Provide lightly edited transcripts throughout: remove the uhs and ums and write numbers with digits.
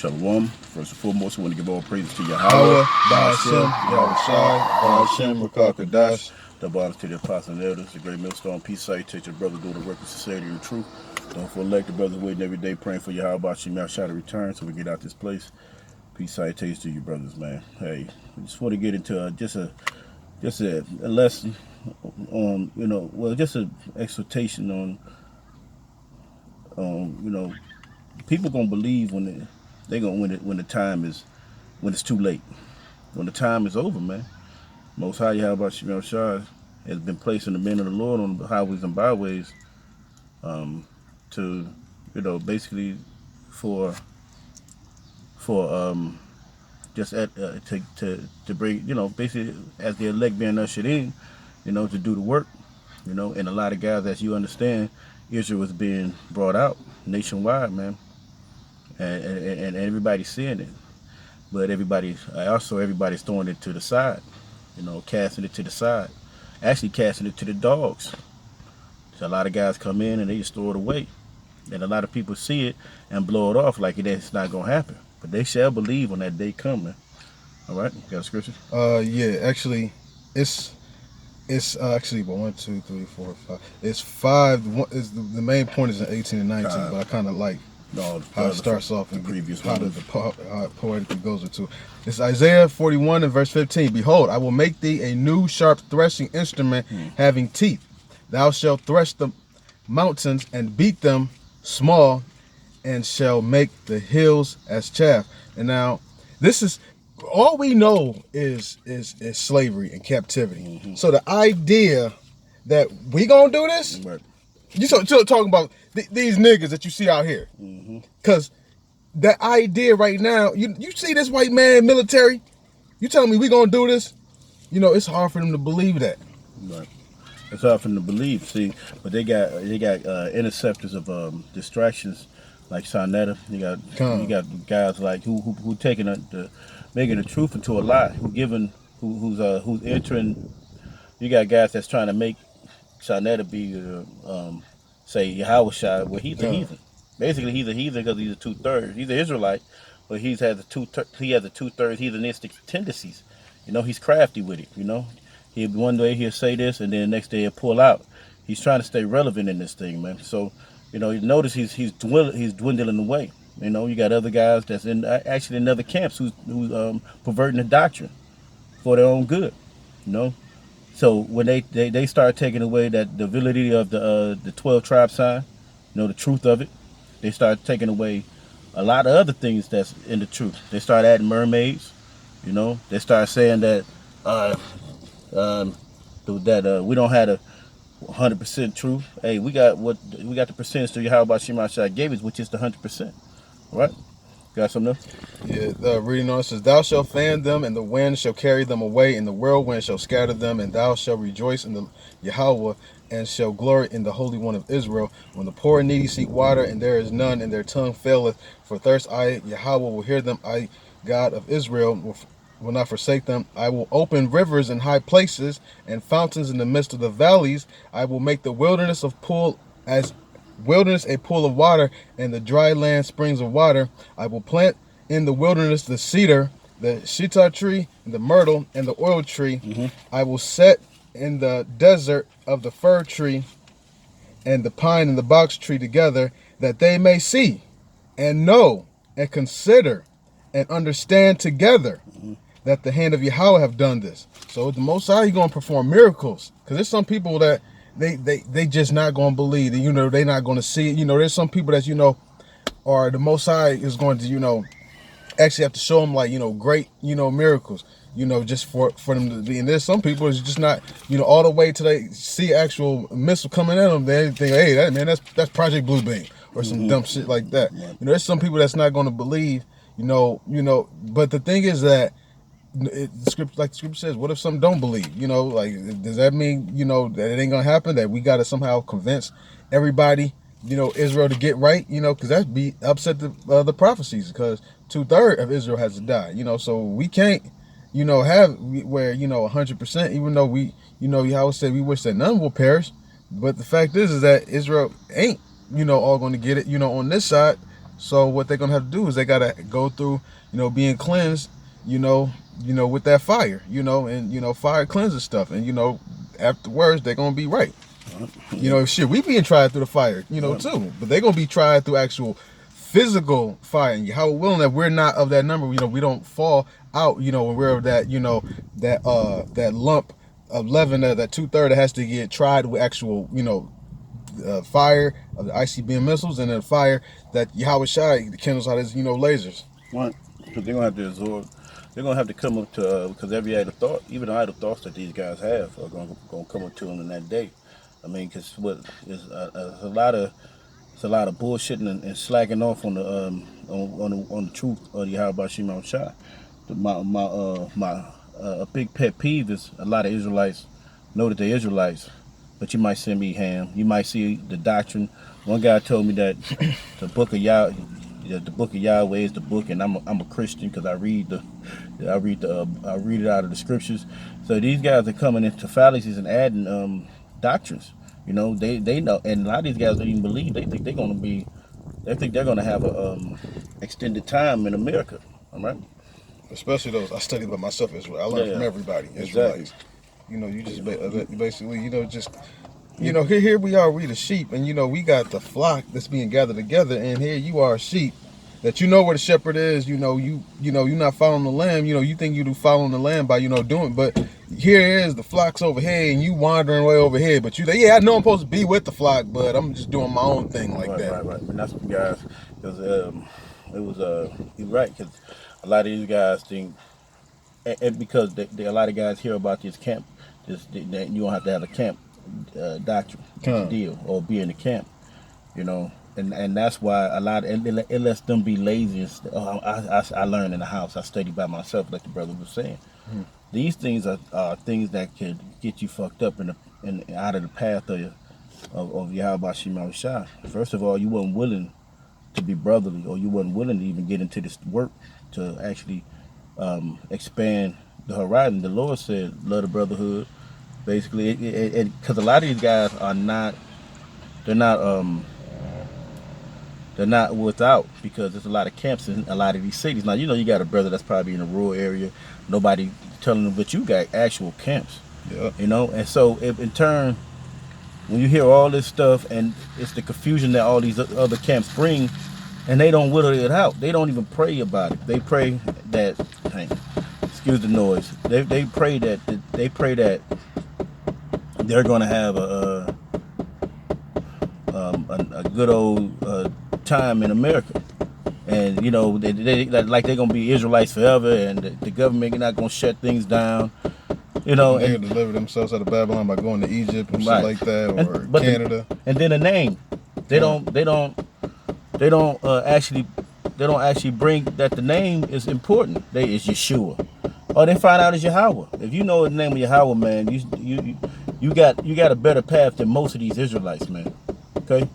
Shalom. First and foremost, we want to give all praises to Yahweh, Yahweh, Ba'ashem, Yahushai, Ba'ashem, Rakakadash. double honor to the apostles and elders, the great millstone, peace, salutation, brother, doing the work of sincerity and truth. Don't forget the brothers waiting every day praying for Yahweh, Ba'ashem, Yahushai to return so we get out this place. Peace, salutation to you, brothers, man. Hey, we just want to get into just a lesson on, just an exhortation on, people gonna believe when when the time is, when it's too late, when the time is over, man. Most High Yahweh Shemel Shah has been placing the men of the Lord on the highways and byways, to, basically for just to bring, basically as the elect being ushered in, to do the work, and a lot of guys, as you understand, Israel was being brought out nationwide, man. And everybody's seeing it, but everybody's throwing it to the side, casting it to the side, actually casting it to the dogs. So a lot of guys come in and they just throw it away, and a lot of people see it and blow it off like it's not gonna happen. But they shall believe when that day coming. All right, you got a scripture? Yeah, actually, it's actually 1, 2, 3, 4, 5. It's 5. The main point is in 18 and 19, but I kind of like. No, how it starts off and previous how it poetically goes into. It's Isaiah 41 and verse 15. Behold, I will make thee a new sharp threshing instrument having teeth. Thou shalt thresh the mountains and beat them small, and shall make the hills as chaff. And now, this is all we know is slavery and captivity. So the idea that we gonna do this. Right. You talking about these niggas that you see out here. Because that idea right now, you see this white man military, you telling me we going to do this? It's hard for them to believe that. Right. It's hard for them to believe, see, but they got interceptors of distractions like Sonetta. You got guys like who taking making the truth into a lie, who's entering. You got guys that's trying to make Sonetta be say Yahweh Shai, well, he's a heathen. Basically, he's a heathen because he's a 2/3. He's an Israelite, but he has the 2/3 heathenistic tendencies. He's crafty with it. He one day he'll say this, and then the next day he'll pull out. He's trying to stay relevant in this thing, man. So, you notice he's dwindling away. You got other guys that's actually in other camps who's perverting the doctrine for their own good. So when they start taking away the validity of the 12 tribe sign, the truth of it, they start taking away a lot of other things that's in the truth. They start adding mermaids, They start saying that we don't have a 100% truth. Hey, we got the percentage to Yahweh Shema Shai gave us, which is the 100%. All right. Got something else? Yeah, reading on, it says, thou shalt fan them, and the wind shall carry them away, and the whirlwind shall scatter them, and thou shalt rejoice in the Yahweh, and shall glory in the Holy One of Israel. When the poor and needy seek water, and there is none, and their tongue faileth for thirst, I, Yahweh, will hear them. I, God of Israel, will not forsake them. I will open rivers in high places, and fountains in the midst of the valleys. I will make the wilderness a pool of water, and the dry land springs of water. I will plant in the wilderness the cedar, the shittah tree, and the myrtle, and the oil tree. I will set in the desert of the fir tree and the pine and the box tree together, that they may see and know and consider and understand together that the hand of Yahweh have done this. So the Most High, He's going to perform miracles, because there's some people that they just not going to believe that, they're not going to see it. There's some people that, or the Most High is going to, actually have to show them like, great, miracles, just for them to be. And there's some people that's just not, all the way till they see actual missile coming at them, they think, hey, that's Project Bluebeam or some dumb shit like that. There's some people that's not going to believe, but the thing is that the scripture says, what if some don't believe? Does that mean, that it ain't gonna happen? That we gotta somehow convince everybody, Israel to get right? Because that'd be upset the prophecies. Because 2/3 of Israel has to die. So we can't, have where 100%. Even though we, Yahweh said we wish that none will perish. But the fact is that Israel ain't, all going to get it, on this side. So what they're gonna have to do is they gotta go through, being cleansed, with that fire, and fire cleanses stuff, and afterwards they're gonna be right. Shit, we being tried through the fire, too, but they're gonna be tried through actual physical fire. And how willing that we're not of that number, we don't fall out, when we're of that, that lump of leaven, that 2/3 that has to get tried with actual, fire of the ICBM missiles, and then fire that Yahweh Shai kindles out his, lasers. Right. Because they're gonna have to absorb. They're gonna have to come up to because every idle thought, even the idle thoughts that these guys have, are gonna come up to them in that day. I mean, because what is a lot of bullshitting and slacking off on the on the truth of the Yahweh Shema Shai. My a big pet peeve is a lot of Israelites know that they're Israelites, but you might send me ham. You might see the doctrine. One guy told me that the book of Yahweh is the book, and I'm a Christian because I read it out of the scriptures. So these guys are coming into fallacies and adding doctrines. They know, and a lot of these guys don't even believe. They think they're gonna have a extended time in America. All right. Especially those I studied by myself as well. I learned from everybody. Israelites. You just basically, here we are, we the sheep, and we got the flock that's being gathered together, and here you are, sheep, that where the shepherd is. You're not following the lamb. You think you do following the lamb by doing, but here is the flock's over here, and you wandering way over here. But I know I'm supposed to be with the flock, but I'm just doing my own thing like that. Right. And that's what guys, because you're right, because a lot of these guys think, and because a lot of guys hear about this camp, you don't have to have a camp doctrine deal or be in the camp, and that's why a lot it lets them be lazy. I learn in the house. I study by myself, like the brother was saying. These things are things that could get you fucked up and out of the path of Yahweh Shema Shai. First of all, you weren't willing to be brotherly, or you weren't willing to even get into this work to actually expand the horizon. The Lord said, love the brotherhood. Basically, because a lot of these guys are not, they're not without, because there's a lot of camps in a lot of these cities. Now, you got a brother that's probably in a rural area, nobody telling them, but you got actual camps. Yeah. And so in turn, when you hear all this stuff, and it's the confusion that all these other camps bring, and they don't whittle it out. They don't even pray about it. They pray that, excuse the noise. They pray that they're going to have a good old time in America, and they like they're going to be Israelites forever, and the government not going to shut things down. They can deliver themselves out of Babylon by going to Egypt and shit like that, or Canada. And then the name, they don't actually bring that the name is important. It's Yeshua, or they find out it's Yahweh. If you know the name of Yahweh, man, you got a better path than most of these Israelites, man. Okay,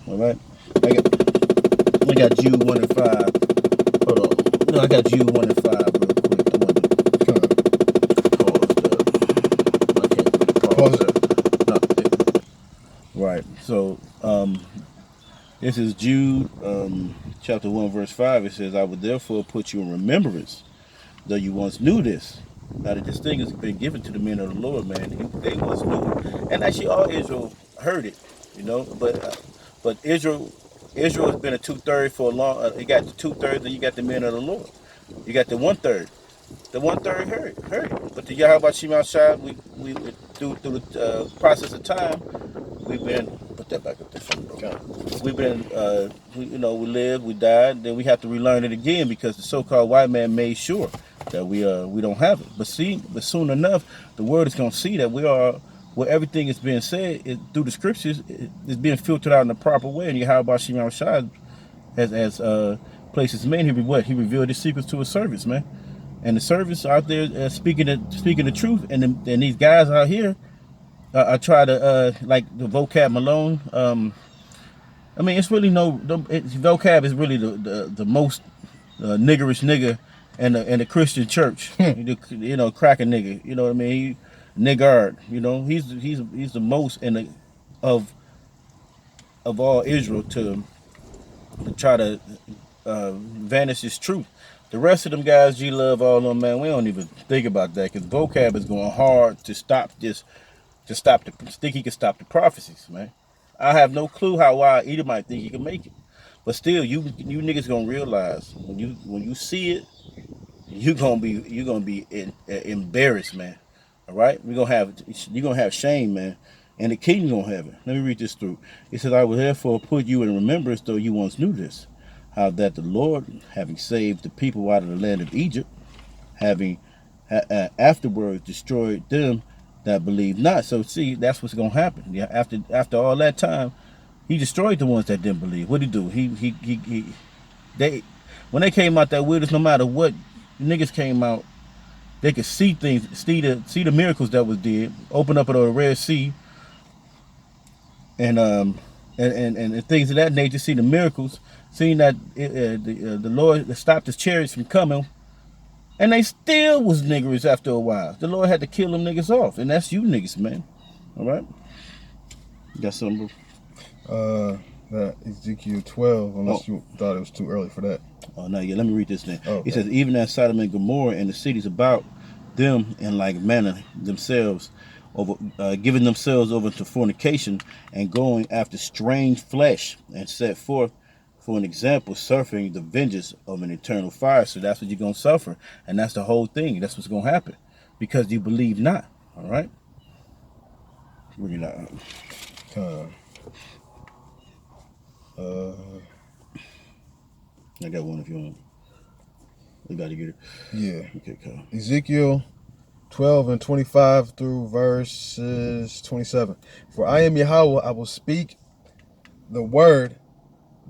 all right. I got Jude 1 and 5. Hold on, I got Jude 1 and 5 real quick. Right. So this is Jude chapter 1 verse 5. It says, I would therefore put you in remembrance, though you once knew this. Now that this thing has been given to the men of the Lord, man. They once knew it. And actually all Israel heard it, but Israel has been a 2/3 for a long. You got the 2/3, and you got the men of the Lord. You got the 1/3. The 1/3 heard it. But the Yahweh Shema Shai, we through the process of time, we've been put that back up there from the We've been we lived, we died, then we have to relearn it again, because the so-called white man made sure that we don't have it. But soon enough, the world is gonna see that we are, where everything is being said through the scriptures is being filtered out in the proper way. And Yahweh Shema Shai as places men, he revealed his secrets to his servants, man. And the servants out there speaking the truth, and these guys out here I try to like the vocab Malone. I mean, it's really vocab is really the most niggerish nigger in the Christian church. Crack a nigga. You know what I mean? Niggard. He's the most of all Israel to try to vanish his truth. The rest of them guys, G Love, all of them, man, we don't even think about that because vocab is going hard to stop this, think he can stop the prophecies, man. I have no clue why either might think he can make it, but still, you niggas gonna realize when you see it, you're gonna be embarrassed, man. All right, you're gonna have shame, man, and the kingdom gonna have it. Let me read this through. It says, "I will therefore put you in remembrance, though you once knew this, how that the Lord, having saved the people out of the land of Egypt, having afterwards destroyed them that believe not." So see, that's what's gonna happen. Yeah, after all that time, he destroyed the ones that didn't believe. What did he do? They when they came out that wilderness, no matter what niggas came out, they could see things, see the miracles that was did, open up at the Red Sea, and things of that nature. See the miracles, seeing that the Lord stopped his chariots from coming. And they still was niggers after a while. The Lord had to kill them niggas off. And that's you niggas, man. All right? You got something, bro? That Ezekiel 12, unless you thought it was too early for that. Oh, no, yeah, let me read this thing. Okay. It says, even as Sodom and Gomorrah and the cities about them in like manner themselves, giving themselves over to fornication and going after strange flesh and set forth for an example, suffering the vengeance of an eternal fire. So that's what you're going to suffer. And that's the whole thing. That's what's going to happen. Because you believe not. All right? Bring it out. I got one if you want. We got to get it. Yeah. Okay, Kyle. Ezekiel 12 and 25 through verses 27. For I am Yahweh, I will speak the word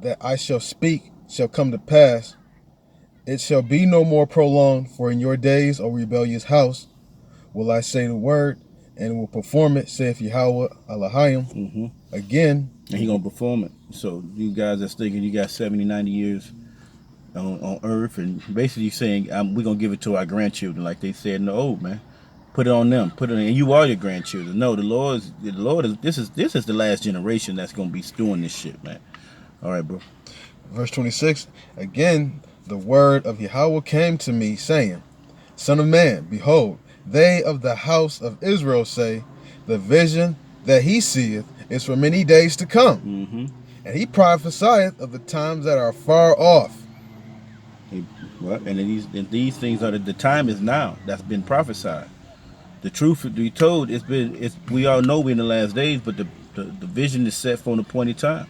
that I shall speak shall come to pass. It shall be no more prolonged, for in your days, O rebellious house, will I say the word, and will perform it, saith Yahweh Elohim. Again. And he going to perform it. So you guys that's thinking you got 70, 90 years on earth, and basically saying we're going to give it to our grandchildren, like they said in the old, man. Put it on them. Put it on, and you are your grandchildren. No, the Lord is, this is the last generation that's going to be doing this shit, man. All right, bro. Verse 26, again, the word of Yahweh came to me, saying, Son of man, behold, they of the house of Israel say, the vision that he seeth is for many days to come. And he prophesieth of the times that are far off. And these things are the time is now. That's been prophesied. The truth to be told, we all know we're in the last days, but the vision is set for an appointed time.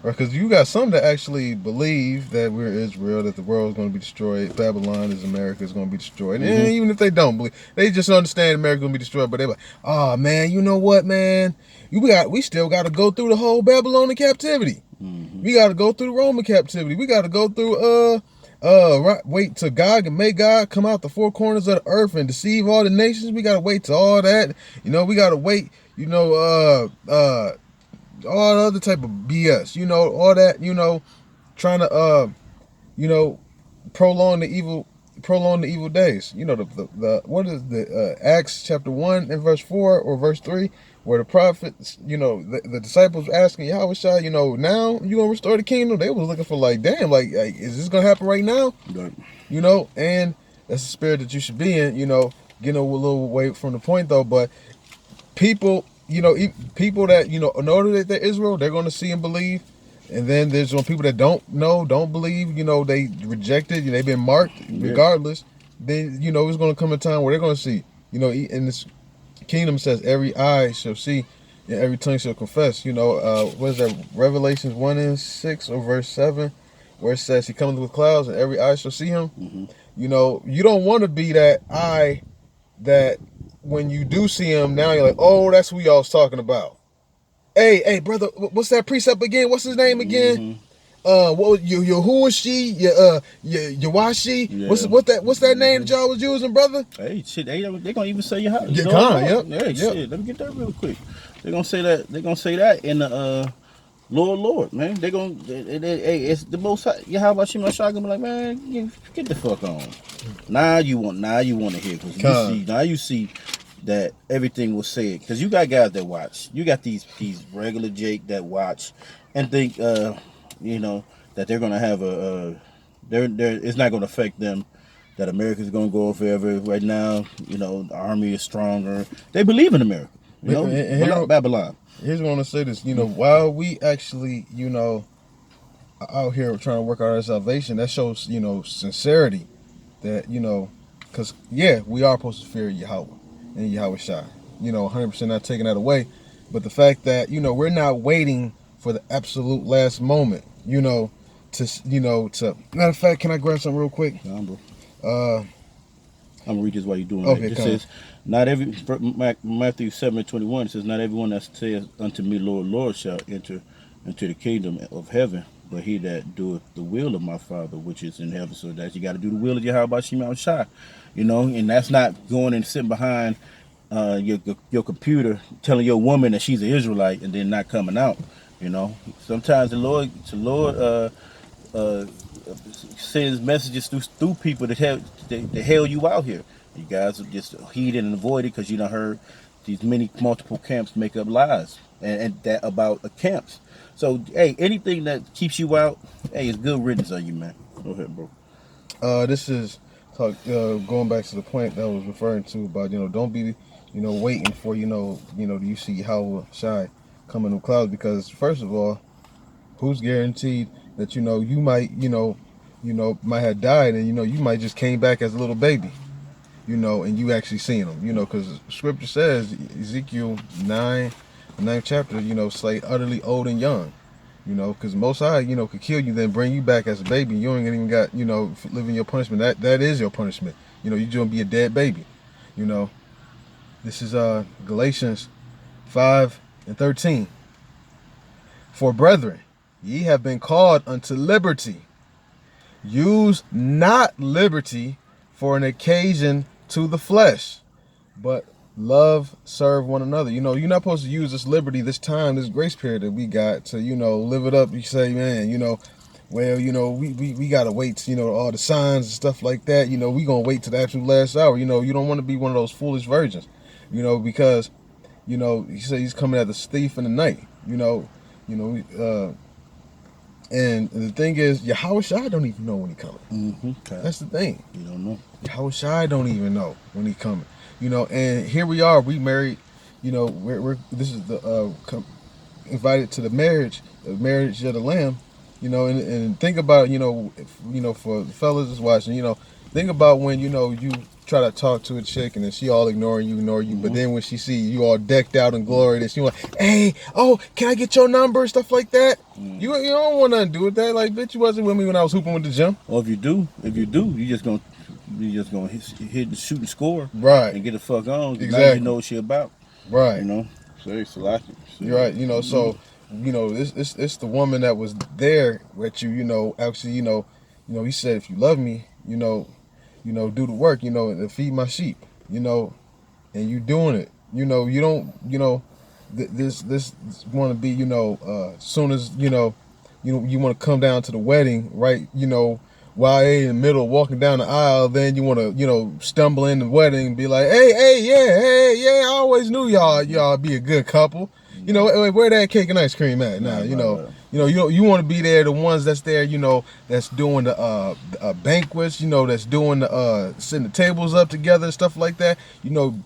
Right, because you got some that actually believe that we're Israel, that the world is going to be destroyed, Babylon is America is going to be destroyed. And even if they don't believe, they just understand America is going to be destroyed. But they're like, oh man, you know what, man? We still got to go through the whole Babylonian captivity. We got to go through the Roman captivity. We got to go through wait till God and make God come out the four corners of the earth and deceive all the nations. We got to wait till all that. We got to wait. All other type of BS, all that, trying to, prolong the evil days. The what is the Acts chapter 1 and verse 4 or verse 3, where the prophets, the disciples were asking Yahweh Shai, now you gonna restore the kingdom? They was looking for damn, is this gonna happen right now? Right. And that's the spirit that you should be in, getting a little away from the point though, but people people that, know that they're Israel, they're going to see and believe. And then there's some people that don't know, don't believe, they rejected, they've been marked regardless. Then, it's going to come a time where they're going to see, in this kingdom says every eye shall see and every tongue shall confess. What is that? Revelations 1 and 6 or verse 7, where it says he comes with clouds and every eye shall see him. You don't want to be that eye that when you do see him, now you're like, oh, that's who y'all was talking about. Hey, brother, what's that precept again? What's his name again? What was who is she? Yawashi? Yeah. What's that name that y'all was using, brother? Hey, shit, they gonna even say your house. Yep. Shit, let me get that real quick. They're gonna say that in the Lord, man. It's the most. How about you, my shotgun? Be like, man, get the fuck on. Now you want to hear, because you see that everything was said, because you got guys that watch. You got these regular Jake that watch and think, that they're gonna have they're it's not gonna affect them. That America's gonna go forever. Right now, the army is stronger. They believe in America. Babylon. Here's what I want to say this. While we actually, out here trying to work out our salvation, that shows, sincerity. That, because, we are supposed to fear Yahweh and Yahweh Shai. 100% not taking that away. But the fact that, we're not waiting for the absolute last moment, to matter of fact, can I grab something real quick? I'm gonna read this while you're doing okay, it. It says, not every Matthew 7:21 says, not everyone that says unto me, Lord, Lord, shall enter into the kingdom of heaven, but he that doeth the will of my Father which is in heaven. So that you got to do the will of Yahweh Shema Shai, and that's not going and sitting behind your computer telling your woman that she's an Israelite and then not coming out. Sometimes the Lord sends messages through people that held you out here. You guys are just heeded and avoided because you done heard these multiple camps make up lies and that about camps. So hey, anything that keeps you out, hey, it's good riddance on you, man. Go ahead, bro. This is going back to the point that I was referring to about don't be waiting for you see Yahweh Shai coming in the clouds, because first of all, who's guaranteed that you might might have died and you might just came back as a little baby, and you actually seen them, because Scripture says Ezekiel 9th chapter, slay utterly old and young, because Most High could kill you then bring you back as a baby. You ain't even got living your punishment. That is your punishment. You're gonna be a dead baby. This is Galatians 5:13. For brethren, ye have been called unto liberty. Use not liberty for an occasion to the flesh, but serve one another. You're not supposed to use this liberty, this time, this grace period that we got to, live it up. You say, man, we gotta wait, all the signs and stuff like that. We gonna wait to the absolute last hour. You don't want to be one of those foolish virgins, because, you say he's coming as a thief in the night, and the thing is, Yahweh Shai don't even know when he coming. Mm-hmm. Okay. That's the thing. You don't know. Yahweh Shai don't even know when he coming. And here we are. We married. We're this is the invited to the marriage of the Lamb. And think about for the fellas that's watching. Think about when you try to talk to a chick and then she all ignore you, mm-hmm. But then when she see you all decked out in glory, then she like, hey, oh, can I get your number, stuff like that. Mm-hmm. You don't want nothing to do with that. Like, bitch, you wasn't with me when I was hooping with the gym. Or if you do, you just gonna hit and shoot and score, right, and get the fuck on. Exactly. Now you know what she about, right? So it's a lot. You're right. Mm-hmm. So it's the woman that was there with you. Actually, he said, if you love me, do the work, and feed my sheep, and you doing it, you don't, this want to be, as soon as, you want to come down to the wedding, right, while they in the middle walking down the aisle, then you want to, stumble in the wedding and be like, hey, I always knew y'all be a good couple. Where that cake and ice cream at? Nah, you want to be there, the ones that's there, that's doing the banquets, that's doing the setting the tables up together and stuff like that.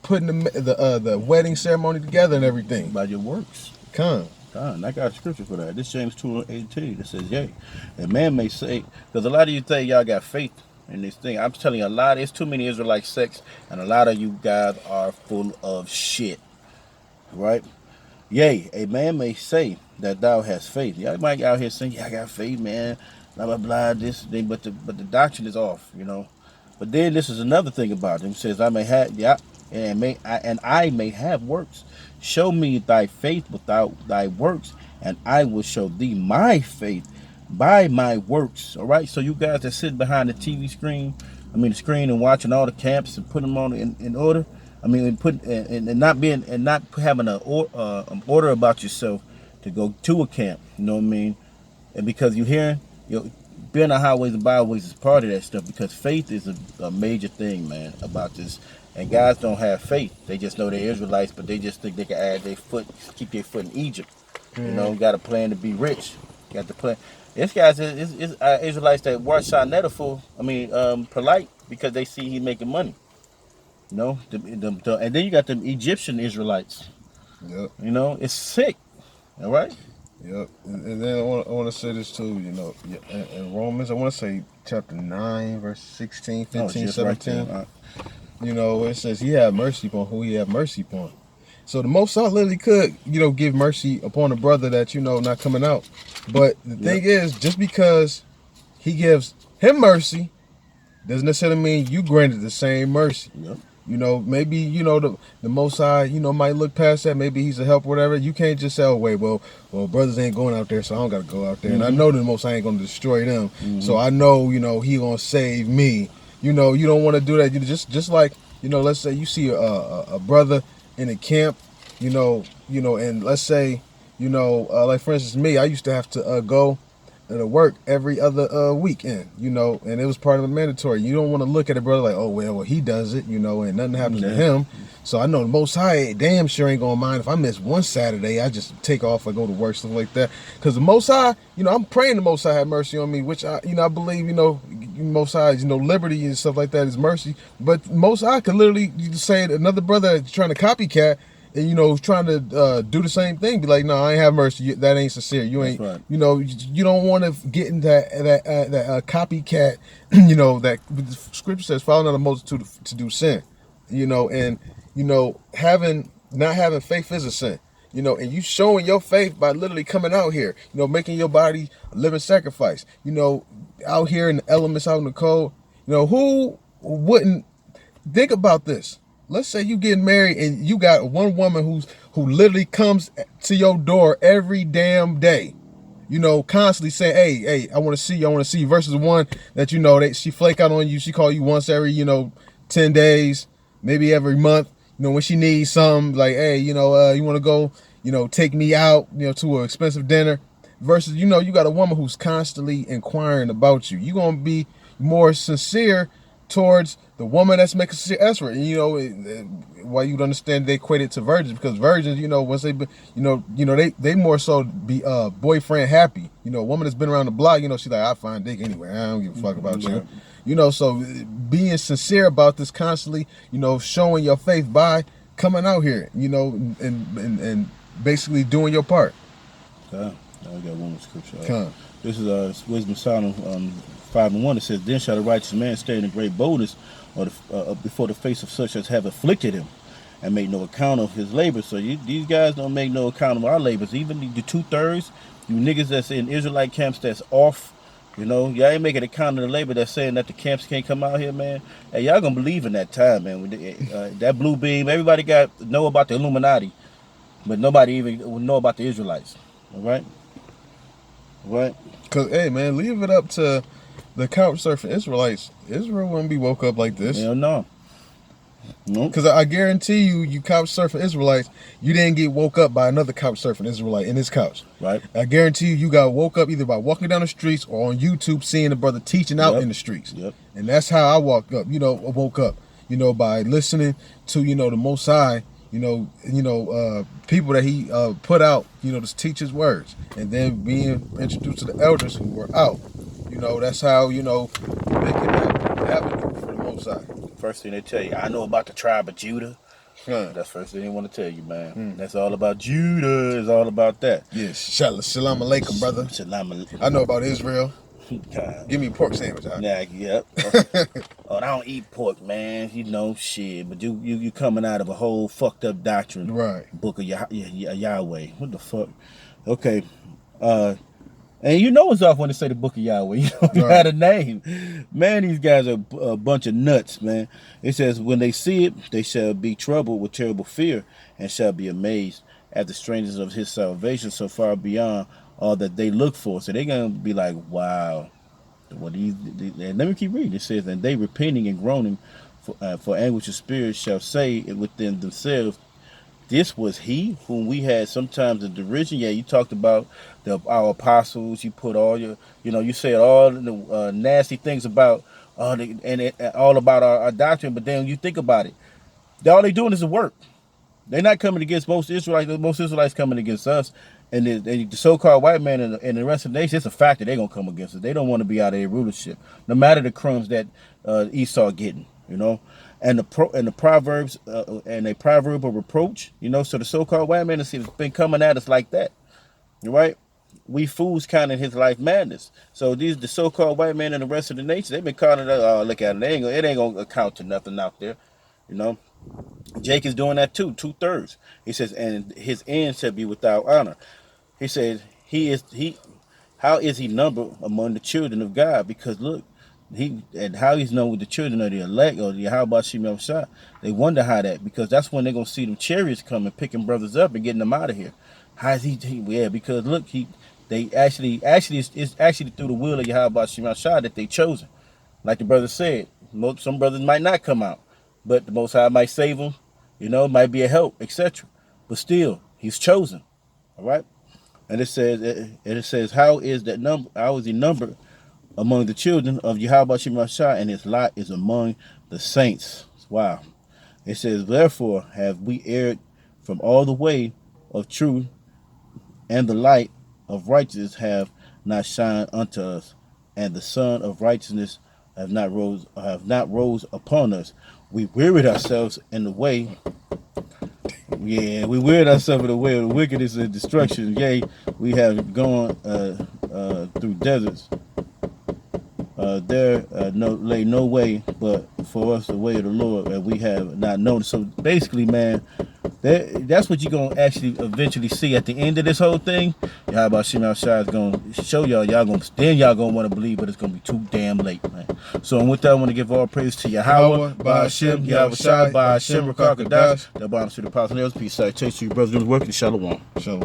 Putting the wedding ceremony together and everything. By your works. Come. I got a scripture for that. This James 2:18 that says, yea, a man may say, because a lot of you think y'all got faith in this thing. I'm telling you, there's too many Israelite sects, and a lot of you guys are full of shit. Right? Yea, a man may say that thou hast faith. Y'all might out here saying, yeah, I got faith, man, blah, blah, blah, this thing, but the doctrine is off, But then this is another thing about him. It says, I may have works. Show me thy faith without thy works, and I will show thee my faith by my works. All right? So you guys that sit behind the TV screen, the screen, and watching all the camps and putting them on in order, and not having an order about yourself to go to a camp, and because you're hearing, being on highways and byways is part of that stuff, because faith is a major thing, man, about this. And guys don't have faith; they just know they're Israelites, but they just think they can keep their foot in Egypt. Mm-hmm. Got a plan to be rich. Got the play. This guy's is Israelites that watch Sarnetta for, polite because they see he making money. You know, and then you got the Egyptian Israelites. Yep. You know, it's sick. All right. Yep. And then I want to say this too. You know, in Romans, I want to say chapter 9, verse 16, 15, 17. Right, you know, it says he had mercy upon who he had mercy upon. So the Most High literally could, you know, give mercy upon a brother that, you know, not coming out. But the thing is, just because he gives him mercy doesn't necessarily mean you granted the same mercy. Yep. You know, maybe, you know, the Most High, you know, might look past that. Maybe he's a help or whatever. You can't just say, oh, wait, well, brothers ain't going out there, so I don't got to go out there. And I know the Most High ain't going to destroy them. So I know, you know, he going to save me. You know, you don't want to do that. You just like, you know, let's say you see a brother in a camp, you know, and let's say, you know, like for instance, me, I used to have to go to work every other weekend, you know, and it was part of the mandatory. You don't want to look at a brother like, oh, well, he does it, you know, and nothing happens to him. So I know the Most High damn sure ain't going to mind if I miss one Saturday, I just take off and go to work, stuff like that. Because the Most High, you know, I'm praying the Most High have mercy on me, which I, you know, I believe, you know, Most High, you know, liberty and stuff like that is mercy. But Most High could literally, you say another brother that's trying to copycat, and you know, trying to do the same thing, be like, no, I ain't have mercy. That ain't sincere. You ain't, right. You know, you don't want to get into that copycat. You know, that the scripture says, "Follow not a multitude to do sin." You know, and you know, not having faith is a sin. You know, and you showing your faith by literally coming out here. You know, making your body a living sacrifice. You know, out here in the elements, out in the cold. You know, who wouldn't think about this? Let's say you getting married and you got one woman who literally comes to your door every damn day, you know, constantly saying, hey, I want to see you, versus one that, you know, she flake out on you. She call you once every, you know, 10 days, maybe every month, you know, when she needs something like, hey, you know, you want to go, you know, take me out, you know, to an expensive dinner, versus, you know, you got a woman who's constantly inquiring about you. You're going to be more sincere towards the woman that's making sincere effort. And you know why you'd understand they equate it to virgins, because virgins, you know, once they, they more so be boyfriend happy. You know, a woman that's been around the block, you know, she's like, I find dick anyway. I don't give a fuck about you. You know, so being sincere about this constantly, you know, showing your faith by coming out here, you know, and basically doing your part. I got one more scripture. This is Wisdom Psalm 5:1. It says, "Then shall the righteous man stand in great boldness before the face of such as have afflicted him, and make no account of his labor." So these guys don't make no account of our labors. Even the 2/3, you niggas that's in Israelite camps that's off, you know, y'all ain't making account of the labor that's saying that the camps can't come out here, man. Hey, y'all gonna believe in that time, man. That blue beam, everybody know about the Illuminati, but nobody even know about the Israelites. All right? Right? Because, hey, man, leave it up to the couch surfing Israelites. Israel wouldn't be woke up like this. Hell no. Because I guarantee you couch surfing Israelites, you didn't get woke up by another couch surfing Israelite in his couch. Right. I guarantee you got woke up either by walking down the streets or on YouTube seeing a brother teaching out in the streets. Yep. And that's how I woke up, you know, by listening to, you know, the Most High, people that he put out, you know, to teach his words, and then being introduced to the elders who were out. You know, that's how, you know, make it happen for the Most High. First thing they tell you, I know about the tribe of Judah. That's the first thing they want to tell you, man. That's all about Judah. It's all about that. Yes. Shalom alaikum, brother. Shalom alaikum. I know about Israel. God. Give me a pork sandwich. Nah, yep. I don't eat pork, man. You know, shit. But you coming out of a whole fucked up doctrine. Right. Book of Yahweh. What the fuck? Okay. And you know it's off when they say the Book of Yahweh. You don't got a name. Man, these guys are a bunch of nuts, man. It says, when they see it, they shall be troubled with terrible fear and shall be amazed at the strangeness of his salvation so far beyond all that they look for. So they're going to be like, wow. And let me keep reading. It says, and they repenting and groaning for anguish of spirit shall say within themselves, this was he whom we had sometimes in derision. Yeah, you talked about our apostles. You put all your, you said all the nasty things about, all about our doctrine. But then you think about it, all they doing is the work. They're not coming against most Israelites. Most Israelites coming against us. And the so-called white man and the rest of the nation, it's a fact that they're going to come against us. They don't want to be out of their rulership, no matter the crumbs that Esau getting, you know. And the Proverbs, and a proverb of reproach, you know. So the so-called white man has been coming at us like that, right? We fools counting his life madness. So the so-called white man and the rest of the nation, they've been counting it. Oh, look at it. It ain't going to account to nothing out there, you know. Jake is doing that too, 2/3. He says, and his end shall be without honor. He said, how is he numbered among the children of God? Because look, and how he's known with the children of the elect or the how about Shem Shah. They wonder how that, because that's when they're gonna see them chariots coming, picking brothers up and getting them out of here. How is he? Yeah, because look, it's actually through the will of Yahweh Shem Shah that they chosen. Like the brother said, some brothers might not come out, but the Most High might save them. You know, might be a help, etc. But still, he's chosen. All right. And it says, how is he numbered among the children of Yahweh Shem Shah, and his lot is among the saints. Wow. It says, therefore have we erred from all the way of truth, and the light of righteousness have not shined unto us, and the sun of righteousness have not rose upon us. We wearied ourselves in the way. Yeah, we weird ourselves in the way of the wickedness and destruction. Yea, we have gone through deserts. There lay no way but for us the way of the Lord, and we have not known. So basically, man, that's what you're going to actually eventually see at the end of this whole thing. How about Shem Shah is going to show y'all. Y'all going to want to believe, but it's going to be too damn late, man. So and with that, I want to give all praise to Yahweh, by Hashem, Yahweh Shai, by Hashem, Rakakadash, the bottom to the Apostle. Peace, salutation to you, brothers, doing the work, and Shalom. Shalom.